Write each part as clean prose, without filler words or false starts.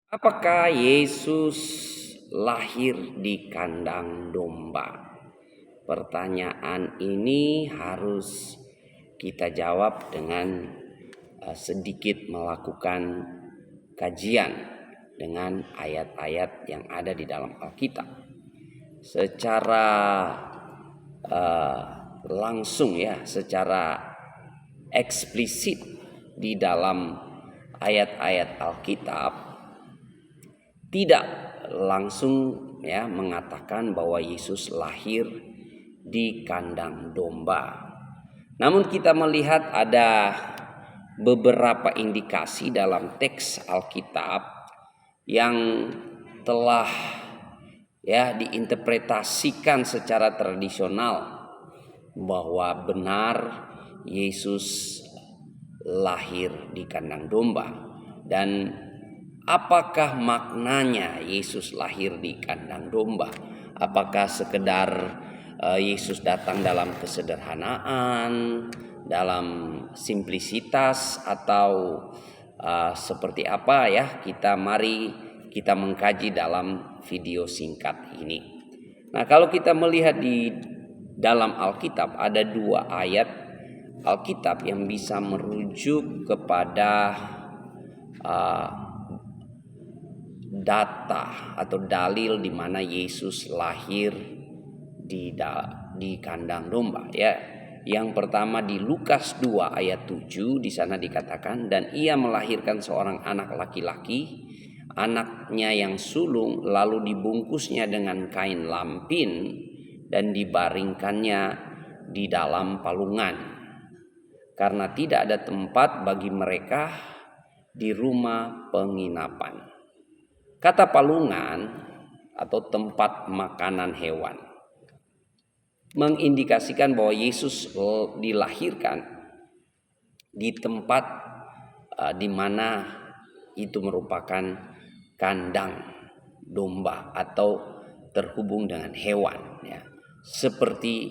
Apakah Yesus lahir di kandang domba? Pertanyaan ini harus kita jawab dengan sedikit melakukan kajian dengan ayat-ayat yang ada di dalam Alkitab. Secara langsung secara eksplisit di dalam ayat-ayat Alkitab tidak langsung mengatakan bahwa Yesus lahir di kandang domba. Namun kita melihat ada beberapa indikasi dalam teks Alkitab yang telah diinterpretasikan secara tradisional bahwa benar Yesus lahir di kandang domba. Dan apakah maknanya Yesus lahir di kandang domba? Apakah sekedar Yesus datang dalam kesederhanaan, dalam simplisitas, atau seperti apa mari kita mengkaji dalam video singkat ini. Nah, kalau kita melihat di dalam Alkitab ada dua ayat Alkitab yang bisa merujuk kepada data atau dalil di mana Yesus lahir di kandang domba Yang pertama di Lukas 2 ayat 7, di sana dikatakan, dan ia melahirkan seorang anak laki-laki, anaknya yang sulung, lalu dibungkusnya dengan kain lampin dan dibaringkannya di dalam palungan, karena tidak ada tempat bagi mereka di rumah penginapan. Kata palungan atau tempat makanan hewan mengindikasikan bahwa Yesus dilahirkan di tempat di mana itu merupakan kandang domba atau terhubung dengan hewan, seperti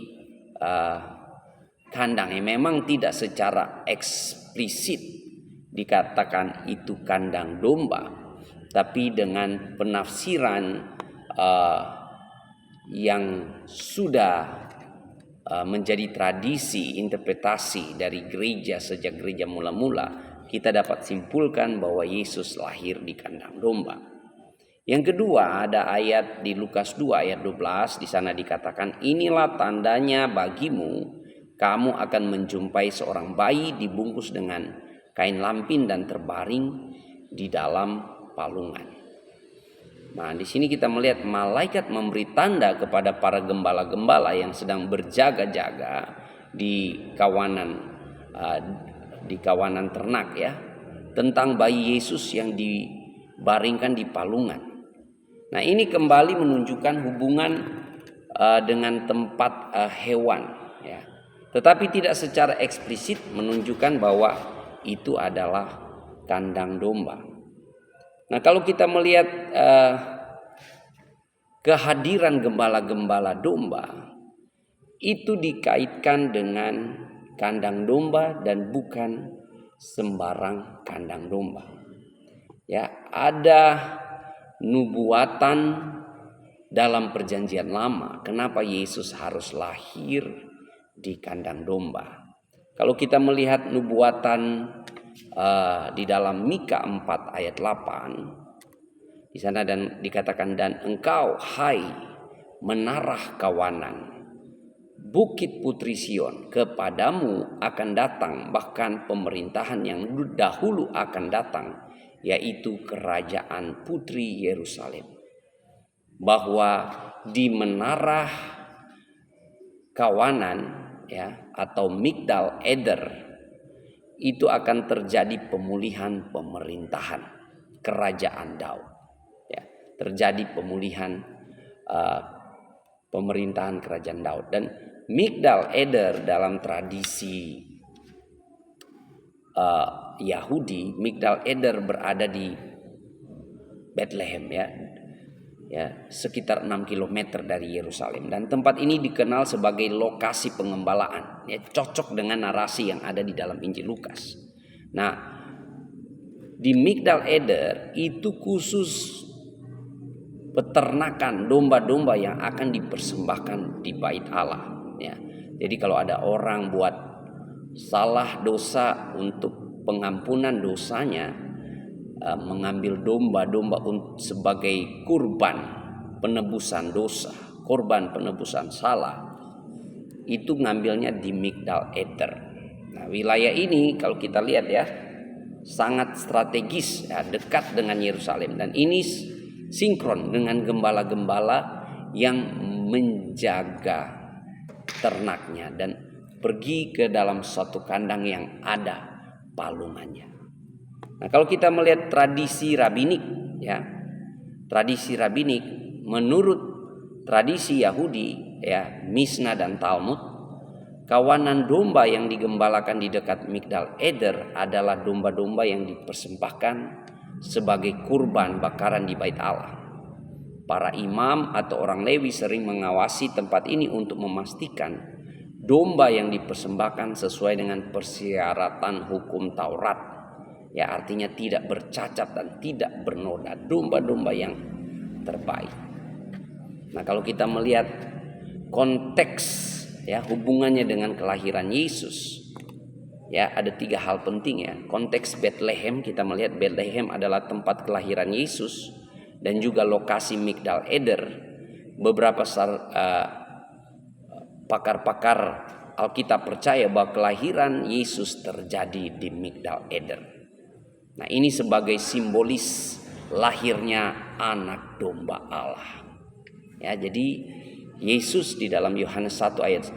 kandang yang memang tidak secara eksplisit dikatakan itu kandang domba, tapi dengan penafsiran yang sudah menjadi tradisi interpretasi dari gereja sejak gereja mula-mula, kita dapat simpulkan bahwa Yesus lahir di kandang domba. Yang kedua, ada ayat di Lukas 2 ayat 12, di sana dikatakan, inilah tandanya bagimu, kamu akan menjumpai seorang bayi dibungkus dengan kain lampin dan terbaring di dalam palungan. Nah, di sini kita melihat malaikat memberi tanda kepada para gembala-gembala yang sedang berjaga-jaga di kawanan ternak tentang bayi Yesus yang dibaringkan di palungan. Nah, ini kembali menunjukkan hubungan dengan tempat hewan, tetapi tidak secara eksplisit menunjukkan bahwa itu adalah kandang domba. Nah, kalau kita melihat kehadiran gembala-gembala domba, itu dikaitkan dengan kandang domba dan bukan sembarang kandang domba. Ada nubuatan dalam perjanjian lama kenapa Yesus harus lahir di kandang domba. Kalau kita melihat nubuatan di dalam Mika 4 ayat 8, di sana dan dikatakan, dan engkau hai menarah kawanan bukit putri Sion, kepadamu akan datang bahkan pemerintahan yang dahulu akan datang, yaitu kerajaan putri Yerusalem. Bahwa di menara kawanan atau Migdal Eder itu akan terjadi pemulihan pemerintahan kerajaan Daud. Terjadi pemulihan pemerintahan kerajaan Daud. Dan Migdal Eder dalam tradisi Yahudi, Migdal Eder berada di Bethlehem sekitar 6 km dari Yerusalem, dan tempat ini dikenal sebagai lokasi pengembalaan, cocok dengan narasi yang ada di dalam Injil Lukas. Nah, di Migdal Eder itu khusus peternakan domba-domba yang akan dipersembahkan di bait Allah, ya. Jadi kalau ada orang buat salah dosa, untuk pengampunan dosanya, mengambil domba-domba sebagai kurban penebusan dosa, korban penebusan salah, itu ngambilnya di Migdal Eder. Nah, wilayah ini kalau kita lihat ya, sangat strategis, ya, dekat dengan Yerusalem, dan ini sinkron dengan gembala-gembala yang menjaga ternaknya dan pergi ke dalam suatu kandang yang ada palungannya. Nah, kalau kita melihat tradisi rabbinik, ya, tradisi rabbinik menurut tradisi Yahudi, ya, Misna dan Talmud, kawanan domba yang digembalakan di dekat Migdal Eder adalah domba-domba yang dipersembahkan sebagai kurban bakaran di bait Allah. Para imam atau orang Lewi sering mengawasi tempat ini untuk memastikan domba yang dipersembahkan sesuai dengan persyaratan hukum Taurat. Ya, artinya tidak bercacat dan tidak bernoda, domba-domba yang terbaik. Nah, kalau kita melihat konteks, ya, hubungannya dengan kelahiran Yesus, ya, ada 3 hal penting, ya. Konteks Bethlehem, kita melihat Bethlehem adalah tempat kelahiran Yesus dan juga lokasi Migdal Eder. Beberapa pakar-pakar Alkitab percaya bahwa kelahiran Yesus terjadi di Migdal Eder. Nah, ini sebagai simbolis lahirnya anak domba Allah. Ya, jadi Yesus di dalam Yohanes 1 ayat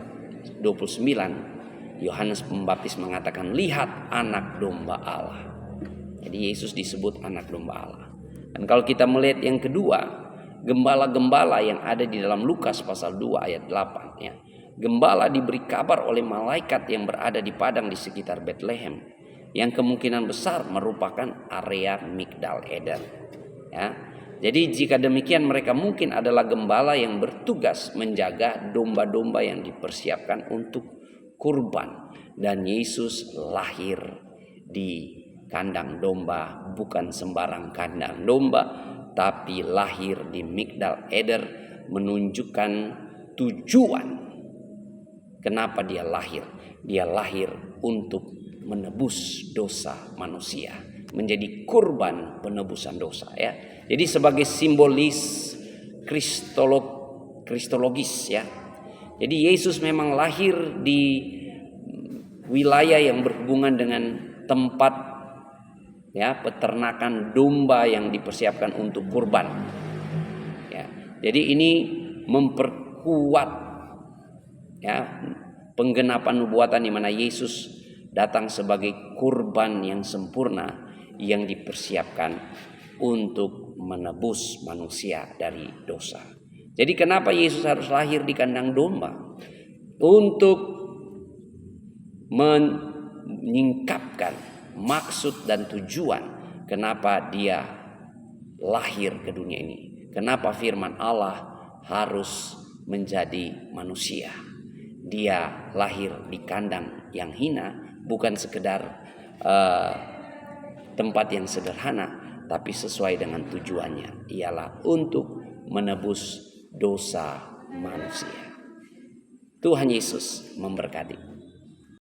29, Yohanes Pembaptis mengatakan, lihat anak domba Allah. Jadi Yesus disebut anak domba Allah. Dan kalau kita melihat yang kedua, gembala-gembala yang ada di dalam Lukas pasal 2 ayat 8, ya. Gembala diberi kabar oleh malaikat yang berada di padang di sekitar Bethlehem, yang kemungkinan besar merupakan area Migdal Eder, ya. Jadi jika demikian, mereka mungkin adalah gembala yang bertugas menjaga domba-domba yang dipersiapkan untuk kurban. Dan Yesus lahir di kandang domba, bukan sembarang kandang domba, tapi lahir di Migdal Eder, menunjukkan tujuan kenapa dia lahir. Dia lahir untuk menebus dosa manusia, menjadi kurban penebusan dosa, ya. Jadi sebagai simbolis kristologis, ya. Jadi Yesus memang lahir di wilayah yang berhubungan dengan tempat, ya, peternakan domba yang dipersiapkan untuk kurban, ya. Jadi ini memperkuat, ya, penggenapan nubuatan di mana Yesus datang sebagai kurban yang sempurna yang dipersiapkan untuk menebus manusia dari dosa. Jadi kenapa Yesus harus lahir di kandang domba? Untuk menyingkapkan maksud dan tujuan kenapa dia lahir ke dunia ini. Kenapa firman Allah harus menjadi manusia. Dia lahir di kandang yang hina, bukan sekedar tempat yang sederhana, tapi sesuai dengan tujuannya, ialah untuk menebus dosa manusia. Tuhan Yesus memberkati.